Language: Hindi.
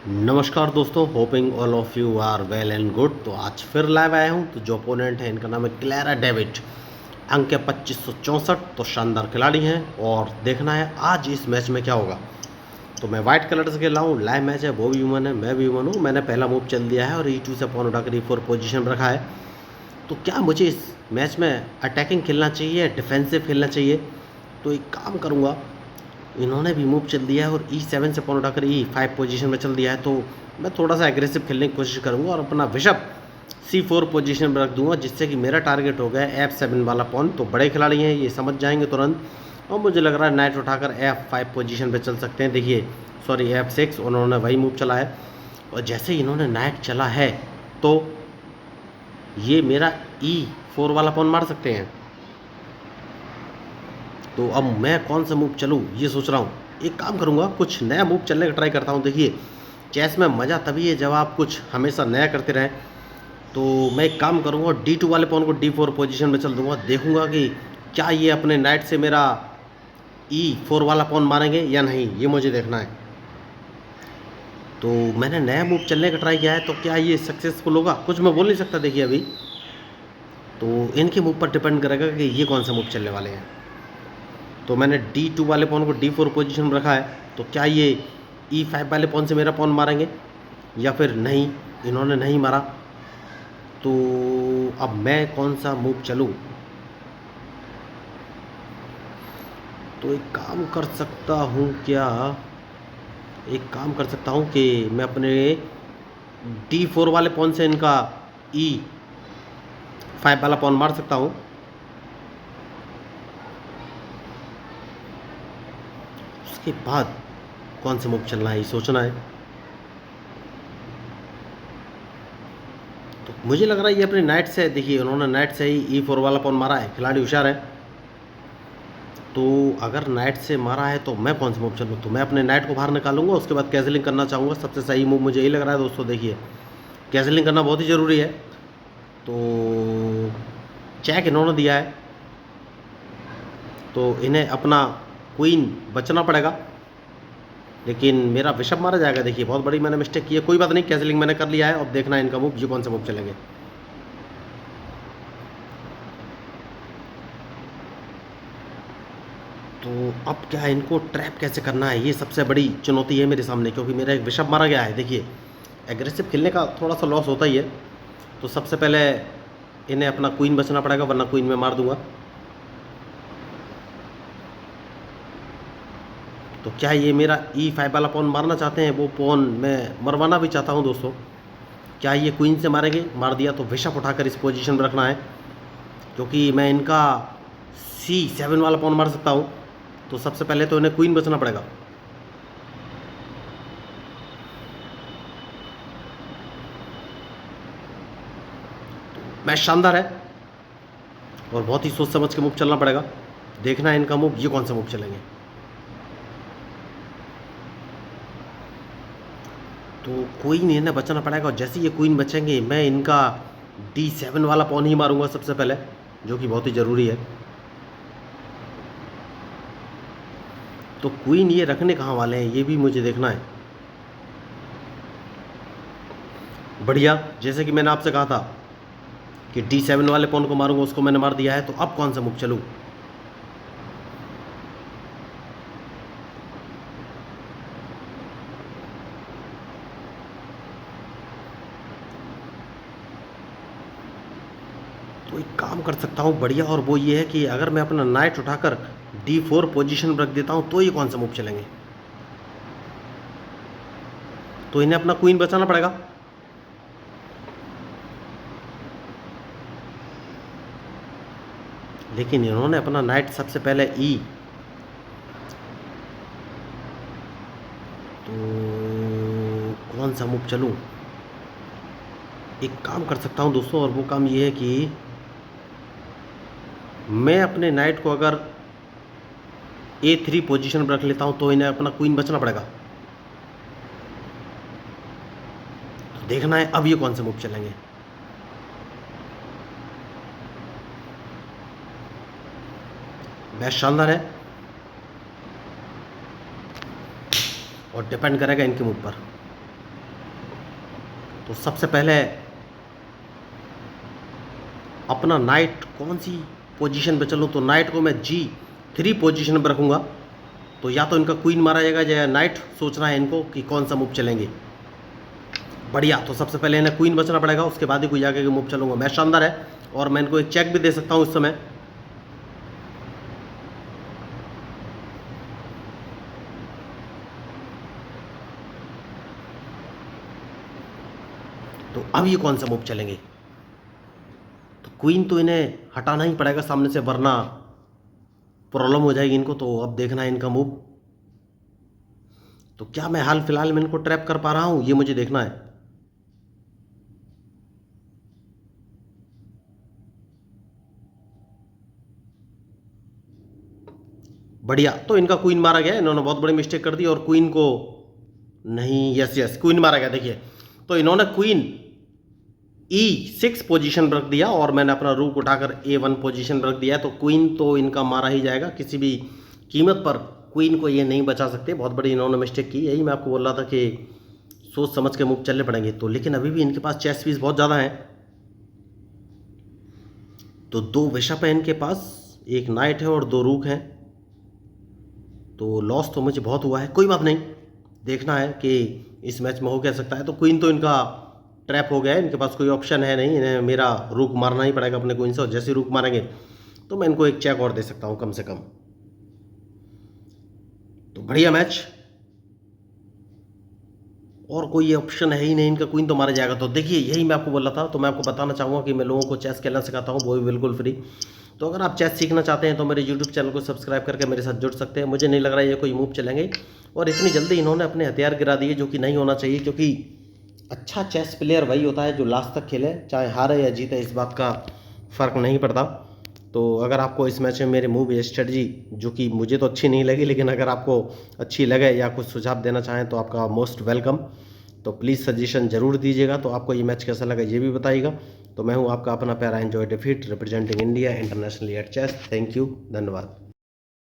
नमस्कार दोस्तों, hoping all of you are well and good. तो आज फिर लाइव आया हूं। तो जो ओपोनेंट है इनका नाम है क्लैरा डेविड। अंक है 2564। तो शानदार खिलाड़ी हैं और देखना है आज इस मैच में क्या होगा। तो मैं वाइट कलर से खेल रहा हूँ। लाइव मैच है, वो भी ह्यूमन है, मैं भी ह्यूमन हूँ। मैंने पहला मूव चल दिया है और E2 से पॉन उठाकर E4 पोजीशन में रखा है। तो क्या मुझे इस मैच में अटैकिंग खेलना चाहिए, डिफेंसिव खेलना चाहिए? तो एक काम करूँगा, इन्होंने भी मूव चल दिया है और E7 से पॉन उठाकर E5 पोजीशन में चल दिया है। तो मैं थोड़ा सा एग्रेसिव खेलने की कोशिश करूंगा और अपना बिशप C4 पोजीशन में रख दूंगा, जिससे कि मेरा टारगेट हो गया F7 वाला पॉन। तो बड़े खिलाड़ी हैं, ये समझ जाएंगे तुरंत। और मुझे लग रहा है नाइट उठाकर F5 पोजीशन पे चल सकते हैं। देखिए, सॉरी F6, उन्होंने वही मूव चला है। और जैसे ही इन्होंने नाइट चला है तो ये मेरा E4 वाला पॉन मार सकते हैं। तो अब मैं कौन सा मूव चलूँ ये सोच रहा हूँ। एक काम करूँगा, कुछ नया मूव चलने का ट्राई करता हूँ। देखिए, चेस में मज़ा तभी है जब आप कुछ हमेशा नया करते रहें। तो मैं एक काम करूँगा, D2 वाले पॉन को D4 पोजीशन में चल दूँगा। देखूँगा कि क्या ये अपने नाइट से मेरा E4 वाला पॉन मारेंगे या नहीं, ये मुझे देखना है। तो मैंने नया मूव चलने का ट्राई किया है, तो क्या ये सक्सेसफुल होगा कुछ मैं बोल नहीं सकता देखिए अभी। तो इनके मूव पर डिपेंड करेगा कि ये कौन सा मूव चलने वाले हैं। तो मैंने D2 वाले पॉन को D4 पोजीशन में रखा है। तो क्या ये E5 वाले पॉन से मेरा पॉन मारेंगे या फिर नहीं, इन्होंने नहीं मारा। तो अब मैं कौन सा मूव चलूँ। तो एक काम कर सकता हूँ क्या, एक काम कर सकता हूँ कि मैं अपने D4 वाले पॉन से इनका E5 वाला पॉन मार सकता हूँ। उसके बाद कौन सा मूव चलना है ये सोचना है। तो मुझे लग रहा है ये अपने नाइट से, देखिए उन्होंने नाइट से ही E4 वाला पॉन मारा है, खिलाड़ी होशियार है। तो अगर नाइट से मारा है तो मैं कौन सा मूव चलूँ। तो मैं अपने नाइट को बाहर निकालूंगा, उसके बाद कैजलिंग करना चाहूँगा। सबसे सही मूव मुझे यही लग रहा है दोस्तों। देखिए, कैजलिंग करना बहुत ही ज़रूरी है। तो चेक इन्होंने दिया है, तो इन्हें अपना क्वीन बचना पड़ेगा, लेकिन मेरा बिशप मारा जाएगा। देखिए, बहुत बड़ी मैंने मिस्टेक की है। कोई बात नहीं, कैजलिंग मैंने कर लिया है। अब देखना है इनका मूव, ये कौन सा मूव चलेंगे। तो अब क्या है, इनको ट्रैप कैसे करना है, ये सबसे बड़ी चुनौती है मेरे सामने, क्योंकि मेरा एक बिशप मारा गया है। देखिए, एग्रेसिव खेलने का थोड़ा सा लॉस होता ही है। तो सबसे पहले इन्हें अपना क्वीन बचना पड़ेगा, वरना क्वीन में मार दूंगा। तो क्या ये मेरा E5 वाला पॉन मारना चाहते हैं, वो पॉन मैं मरवाना भी चाहता हूँ दोस्तों। क्या ये क्वीन से मारेंगे, मार दिया तो बिशप उठाकर इस पोजीशन में रखना है, क्योंकि मैं इनका C7 वाला पॉन मार सकता हूँ। तो सबसे पहले तो इन्हें क्वीन बचना पड़ेगा। मैच शानदार है और बहुत ही सोच समझ के मूव चलना पड़ेगा। देखना है इनका मूव, ये कौन सा मूव चलेंगे। तो क्वीन इन्हें बचाना पड़ेगा, और जैसे ये क्वीन बचेंगे मैं इनका D7 वाला पॉन ही मारूंगा सबसे पहले, जो कि बहुत ही ज़रूरी है। तो क्वीन ये रखने कहाँ वाले हैं ये भी मुझे देखना है। बढ़िया, जैसे कि मैंने आपसे कहा था कि D7 वाले पॉन को मारूंगा, उसको मैंने मार दिया है। तो अब कौन सा मूव चलूँ। तो एक काम कर सकता हूँ बढ़िया, और वो ये है कि अगर मैं अपना नाइट उठाकर D4 पोजीशन में रख देता हूँ तो ये कौन सा मूव चलेंगे। तो इन्हें अपना क्वीन बचाना पड़ेगा। लेकिन इन्होंने अपना नाइट सबसे पहले तो कौन सा मूव चलूँ। एक काम कर सकता हूँ दोस्तों, और वो काम ये है कि मैं अपने नाइट को अगर A3 पोजीशन पर रख लेता हूँ तो इन्हें अपना क्वीन बचना पड़ेगा। तो देखना है अब ये कौन से मूव चलेंगे। मैच शानदार है और डिपेंड करेगा इनके मूव पर। तो सबसे पहले अपना नाइट कौन सी पोजीशन पे चलूँ, तो नाइट को मैं G3 पोजीशन पे रखूँगा। तो या तो इनका क्वीन मारा जाएगा या नाइट सोचना है इनको कि कौन सा मूव चलेंगे। बढ़िया, तो सबसे पहले इन्हें क्वीन बचना पड़ेगा, उसके बाद ही कोई आगे के मूव चलूँगा। मैच शानदार है और मैं इनको एक चेक भी दे सकता हूँ इस समय। तो अब ये कौन सा मूव चलेंगे, तो क्वीन तो इन्हें हटाना ही पड़ेगा सामने से, वरना प्रॉब्लम हो जाएगी इनको। तो अब देखना है इनका मूव। तो क्या मैं हाल फिलहाल में इनको ट्रैप कर पा रहा हूं, ये मुझे देखना है। बढ़िया, तो इनका क्वीन मारा गया, इन्होंने बहुत बड़ी मिस्टेक कर दी और क्वीन को नहीं, यस यस क्वीन मारा गया। देखिए, तो इन्होंने क्वीन E6 पोजीशन रख दिया और मैंने अपना रूक उठाकर A1 पोजीशन रख दिया है। तो क्वीन तो इनका मारा ही जाएगा, किसी भी कीमत पर क्वीन को ये नहीं बचा सकते। बहुत बड़ी इन्होंने मिस्टेक की, यही मैं आपको बोल रहा था कि सोच समझ के मूव चलने पड़ेंगे। तो लेकिन अभी भी इनके पास चेस पीस बहुत ज़्यादा है। तो 2 बिशप है इनके पास, एक नाइट है और 2 रूक हैं। तो लॉस तो मुझे बहुत हुआ है, कोई बात नहीं, देखना है कि इस मैच में हो क्या सकता है। तो क्वीन तो इनका ट्रैप हो गया है, इनके पास कोई ऑप्शन है नहीं, इन्हें मेरा रूक मारना ही पड़ेगा अपने क्वीन से, और जैसे रूक मारेंगे तो मैं इनको एक चेक और दे सकता हूँ कम से कम। तो बढ़िया मैच, और कोई ऑप्शन है ही नहीं, इनका क्वीन तो मारा जाएगा। तो देखिए, यही मैं आपको बोल रहा था। तो मैं आपको बताना चाहूँगा कि मैं लोगों को चेस खेलना सिखाता हूँ, वो भी बिल्कुल फ्री। तो अगर आप चेस सीखना चाहते हैं तो मेरे यूट्यूब चैनल को सब्सक्राइब करके मेरे साथ जुड़ सकते हैं। मुझे नहीं लग रहा है ये कोई मूव चलेंगे, और इतनी जल्दी इन्होंने अपने हथियार गिरा दिए, जो कि नहीं होना चाहिए। क्योंकि अच्छा चेस प्लेयर वही होता है जो लास्ट तक खेले, चाहे हारे या जीते, इस बात का फ़र्क नहीं पड़ता। तो अगर आपको इस मैच में मेरे मूव या स्ट्रेटजी, जो कि मुझे तो अच्छी नहीं लगी, लेकिन अगर आपको अच्छी लगे या कुछ सुझाव देना चाहें तो आपका मोस्ट वेलकम। तो प्लीज़ सजेशन ज़रूर दीजिएगा। तो आपको ये मैच कैसा लगा ये भी बताइएगा। तो मैं हूँ आपका अपना प्यारा एंजॉय डिफीट, representing India internationally at chess. Thank you, धन्यवाद।